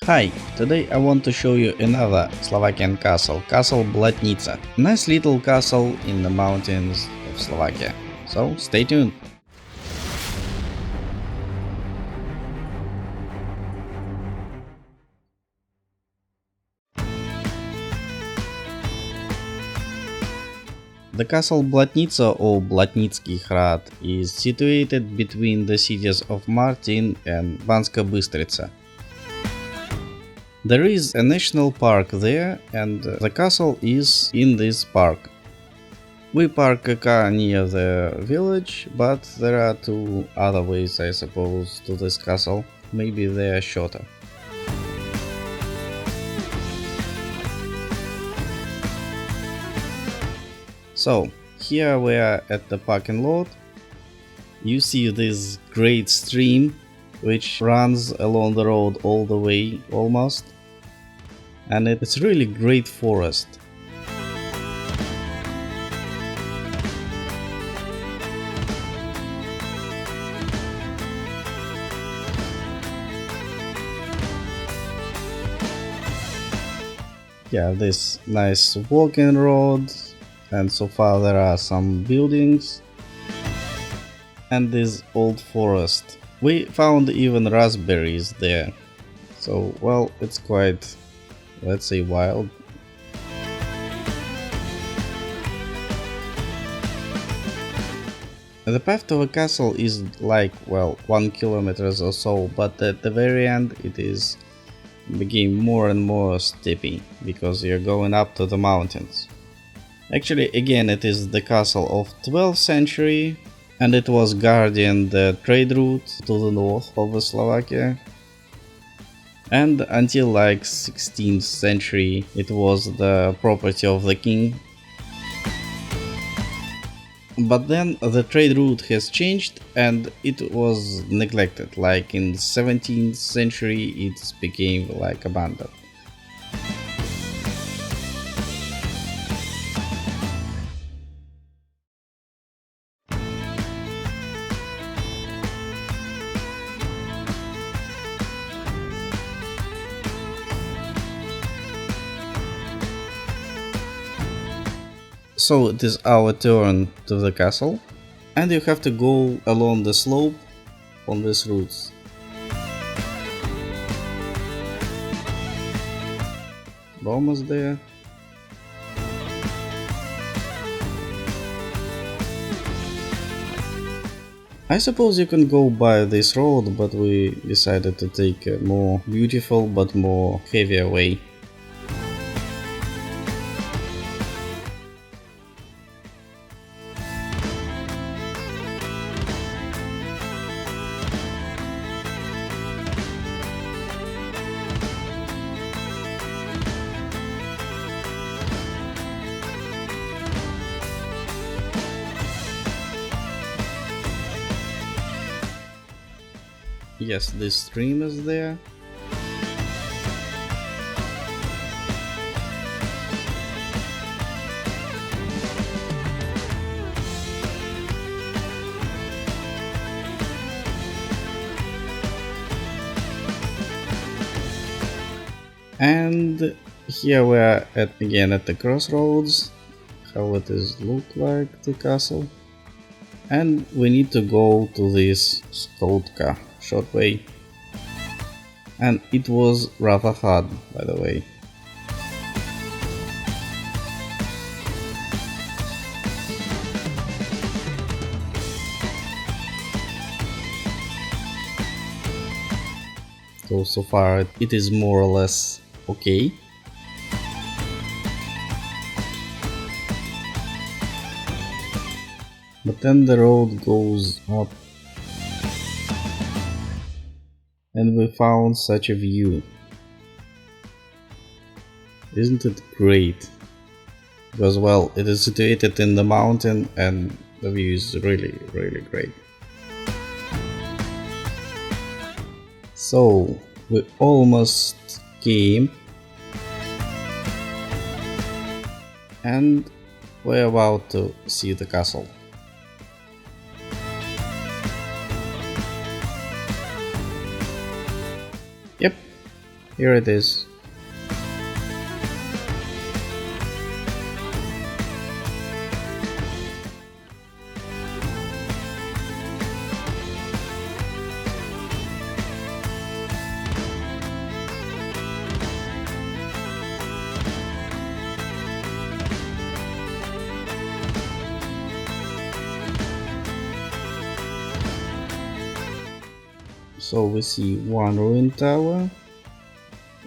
Hi, today I want to show you another Slovakian castle, Castle Blatnica. Nice little castle in the mountains of Slovakia. So stay tuned. The castle Blatnica or Blatnitsky Hrad is situated between the cities of Martin and Banska Bystrica. There is a national park there and the castle is in this park. We park a car near the village, but there are two other ways, I suppose, to this castle. Maybe they are shorter. So, here we are at the parking lot. You see this great stream which runs along the road all the way almost. And it's really great forest. Yeah, this nice walking road, and so far there are some buildings and this old forest. We found even raspberries there, so well, it's quite, let's say, wild. The path to the castle is like, well, 1 kilometer or so, but at the very end it is became more and more steepy because you're going up to the mountains. Actually, again, it is the castle of 12th century and it was guarding the trade route to the north of Slovakia. And until like 16th century it was the property of the king. But then the trade route has changed and it was neglected. Like in 17th century it became like abandoned. So it is our turn to the castle, and you have to go along the slope on these routes. We're almost there. I suppose you can go by this road, but we decided to take a more beautiful but more heavier way. Yes, this stream is there. And here we are again at the crossroads, how it is look like the castle. And we need to go to this Skotka short way. And it was rather hard, by the way. So far it is more or less okay. But then the road goes up. And we found such a view. Isn't it great? Because, well, it is situated in the mountain and the view is really, really great. So, we almost came. And we're about to see the castle. Here it is. So we see one ruined tower,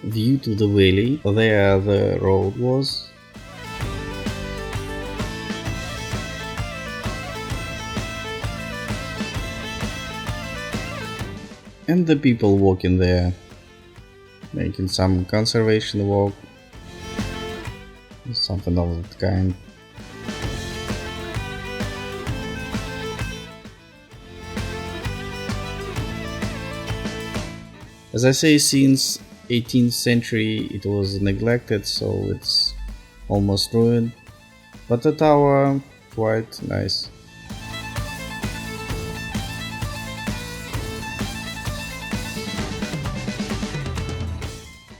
view to the valley, there the road was, and the people walking there, making some conservation walk, something of that kind. As I say, since 18th century it was neglected, so it's almost ruined, but the tower quite nice.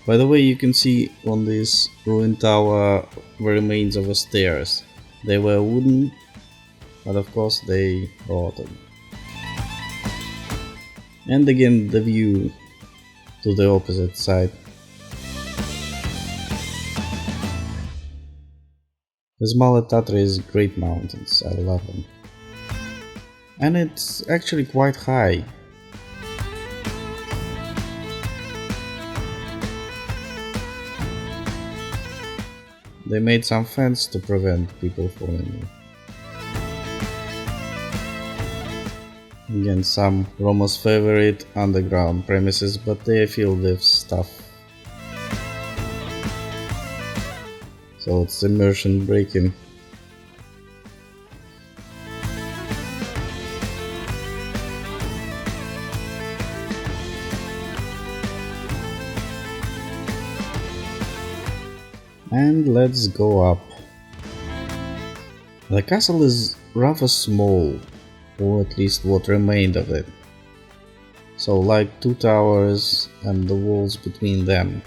By the way, you can see on this ruined tower the remains of the stairs. They were wooden, but of course they rotted. And again the view to the opposite side. This Maly Tatry is great mountains, I love them. And it's actually quite high. They made some fence to prevent people falling. Again, some Roma's favorite underground premises, but they are filled with stuff. So it's immersion breaking. And let's go up. The castle is rather small, or at least what remained of it. So like two towers and the walls between them.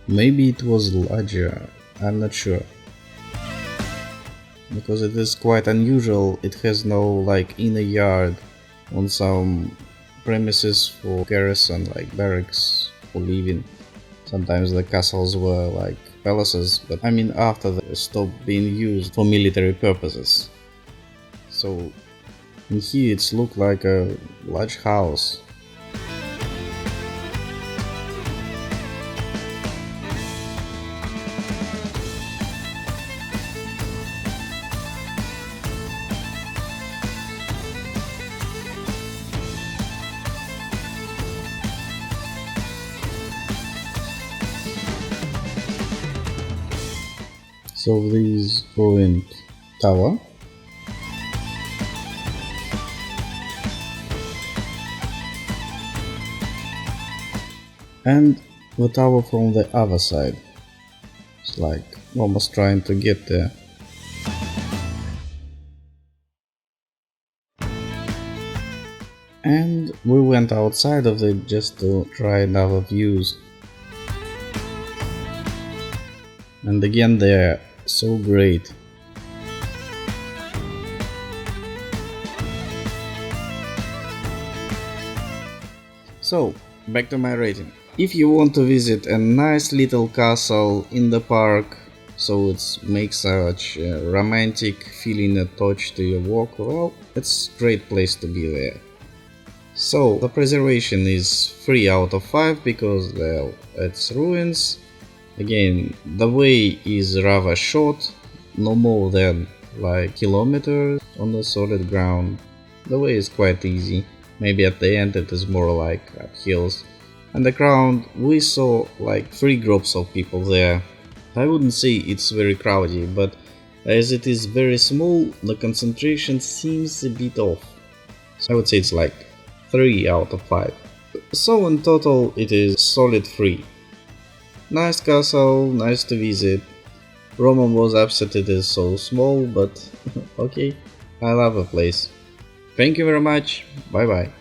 Maybe it was larger, I'm not sure. Because it is quite unusual, it has no like inner yard on some premises for garrison, like barracks for living. Sometimes the castles were like palaces, but I mean after they stopped being used for military purposes. So in here it looked like a large house. So this ruined tower. And the tower from the other side. It's like almost trying to get there. And we went outside of it just to try another views. And again they're so great. So, back to my rating. If you want to visit a nice little castle in the park, so it makes such a romantic feeling attached to your walk, well, it's a great place to be there. So, the preservation is 3 out of 5 because, well, it's ruins. Again, the way is rather short, no more than like kilometers on the solid ground. The way is quite easy, maybe at the end it is more like up hills. And the ground, we saw like 3 groups of people there. I wouldn't say it's very crowded, but as it is very small, the concentration seems a bit off. So I would say it's like 3 out of 5. So in total it is solid 3. Nice castle, nice to visit. Roman was upset it is so small, but okay, I love the place. Thank you very much, bye bye.